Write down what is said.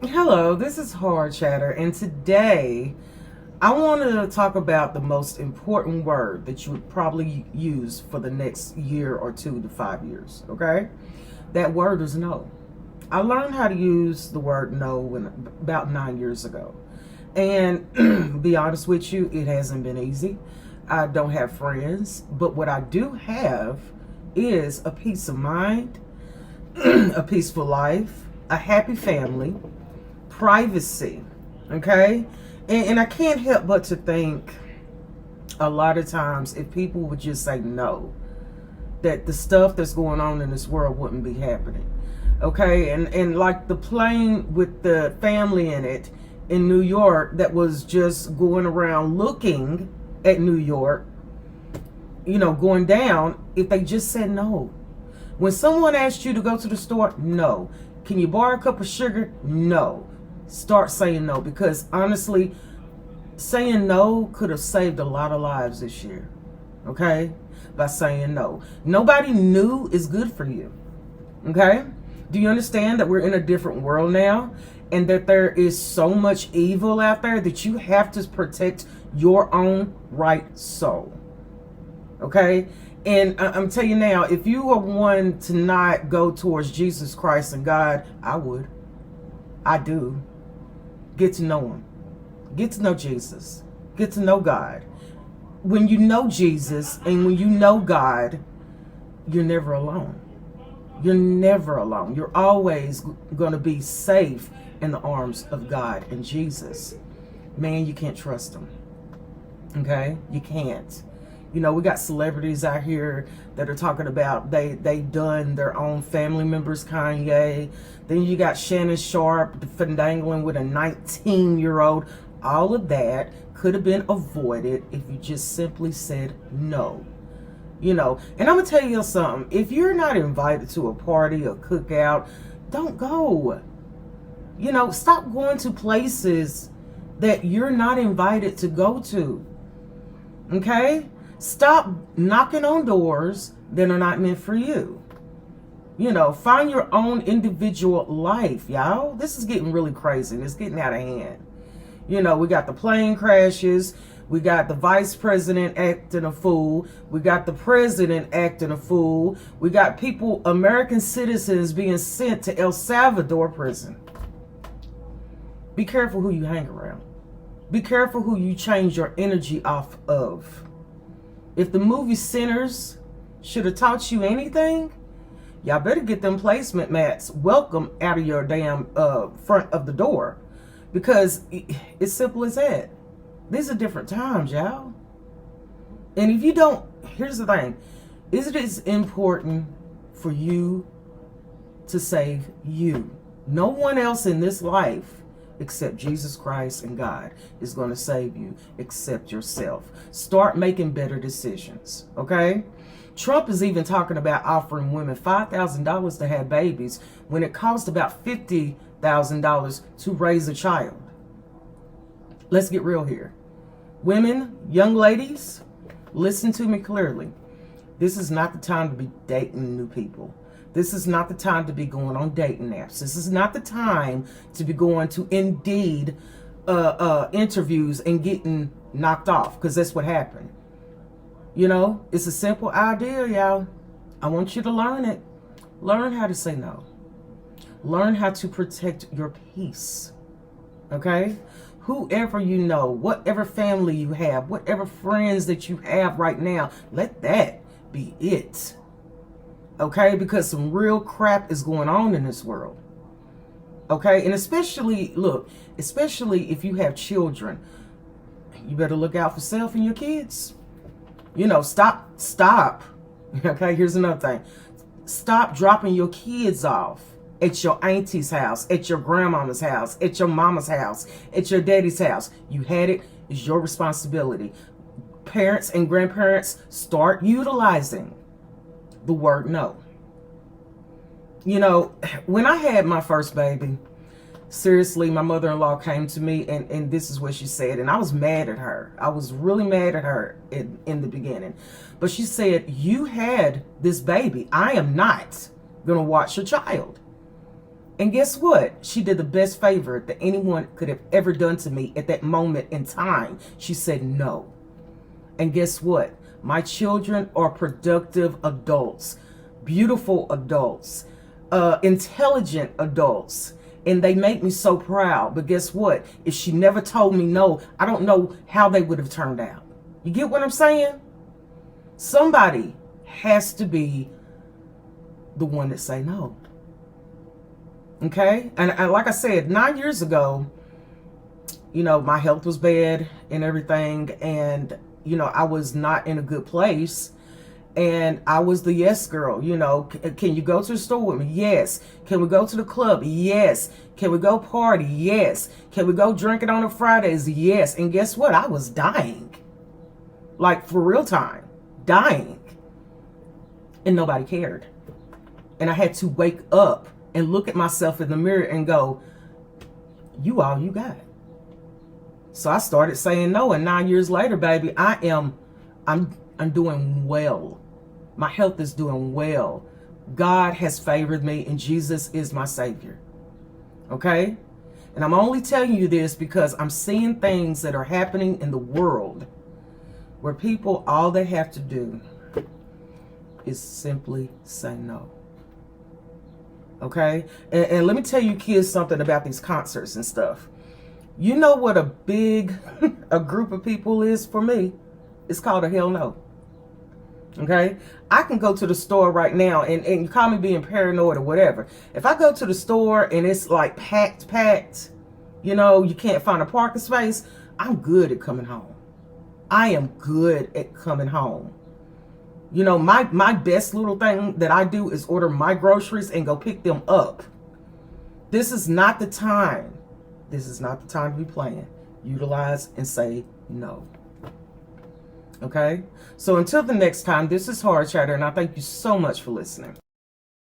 Hello, this is Hard Chatter, and today I wanted to talk about the most important word that you would probably use for the next year or 2 to 5 years. Okay, that word is no. I learned how to use the word no about 9 years ago, and be honest with you, it hasn't been easy. I don't have friends, but what I do have is a peace of mind, a peaceful life, a happy family, privacy. Okay, and I can't help but to think a lot of times if people would just say no, that the stuff that's going on in this world wouldn't be happening. Okay, and like the plane with the family in it in New York that was just going around looking at New York, going down, if they just said no. When someone asks you to go to the store, no. Can you borrow a cup of sugar? No. Start saying no, because honestly, saying no could have saved a lot of lives this year. Okay? By saying no. Nobody new is good for you. Okay? Do you understand that we're in a different world now, and that there is so much evil out there that you have to protect your own right soul? Okay? And I'm telling you now, if you are one to not go towards Jesus Christ and God, I would. I do. Get to know him. Get to know Jesus. Get to know God. When you know Jesus and when you know God, you're never alone. You're never alone. You're always going to be safe in the arms of God and Jesus. Man, you can't trust him. Okay? You can't. We got celebrities out here that are talking about they've done their own family members, Kanye. Then you got Shannon Sharp findangling with a 19-year-old. All of that could have been avoided if you just simply said no. And I'm going to tell you something. If you're not invited to a party or cookout, don't go. Stop going to places that you're not invited to go to. Okay? Stop knocking on doors that are not meant for you. Find your own individual life, y'all. This is getting really crazy. It's getting out of hand. We got the plane crashes. We got the vice president acting a fool. We got the president acting a fool. We got people, American citizens, being sent to El Salvador prison. Be careful who you hang around. Be careful who you change your energy off of. If the movie Sinners should have taught you anything, y'all better get them placement mats welcome out of your damn front of the door. Because it's simple as that. These are different times, y'all. And if you don't, here's the thing. Is it as important for you to save you? No one else in this life except Jesus Christ and God is going to save you except yourself. Start making better decisions, okay? Trump is even talking about offering women $5,000 to have babies when it costs about $50,000 to raise a child. Let's get real here. Women, young ladies, listen to me clearly. This is not the time to be dating new people. This is not the time to be going on dating apps. This is not the time to be going to Indeed interviews and getting knocked off, because that's what happened. It's a simple idea, y'all. I want you to learn it. Learn how to say no. Learn how to protect your peace. Okay? Whoever you know, whatever family you have, whatever friends that you have right now, let that be it. Okay? Because some real crap is going on in this world. Okay? And especially if you have children, you better look out for self and your kids. Stop. Okay? Here's another thing. Stop dropping your kids off at your auntie's house, at your grandmama's house, at your mama's house, at your daddy's house. You had it. It's your responsibility. Parents and grandparents, start utilizing the word no. When I had my first baby, seriously, my mother-in-law came to me and this is what she said. And I was mad at her. I was really mad at her in the beginning. But she said, you had this baby. I am not going to watch your child. And guess what? She did the best favor that anyone could have ever done to me at that moment in time. She said no. And guess what? My children are productive adults, beautiful adults, intelligent adults. And they make me so proud. But guess what? If she never told me no, I don't know how they would have turned out. You get what I'm saying? Somebody has to be the one that say no. Okay? And like I said, 9 years ago, my health was bad and everything. And, I was not in a good place. And I was the yes girl. Can you go to the store with me? Yes. Can we go to the club? Yes. Can we go party? Yes. Can we go drink it on the Fridays? Yes. And guess what? I was dying. Like, for real time. Dying. And nobody cared. And I had to wake up and look at myself in the mirror and go, you all you got. So I started saying no. And 9 years later, baby, I'm doing well. My health is doing well. God has favored me and Jesus is my Savior. Okay? And I'm only telling you this because I'm seeing things that are happening in the world where people, all they have to do is simply say no. Okay? And let me tell you kids something about these concerts and stuff. You know what a big a group of people is for me? It's called a hell no. Okay? I can go to the store right now and you call me being paranoid or whatever. If I go to the store and it's like packed, you can't find a parking space, I'm good at coming home. I am good at coming home. My best little thing that I do is order my groceries and go pick them up. This is not the time. This is not the time to be playing. Utilize and say no. Okay? So until the next time, this is Hard Chatter, and I thank you so much for listening.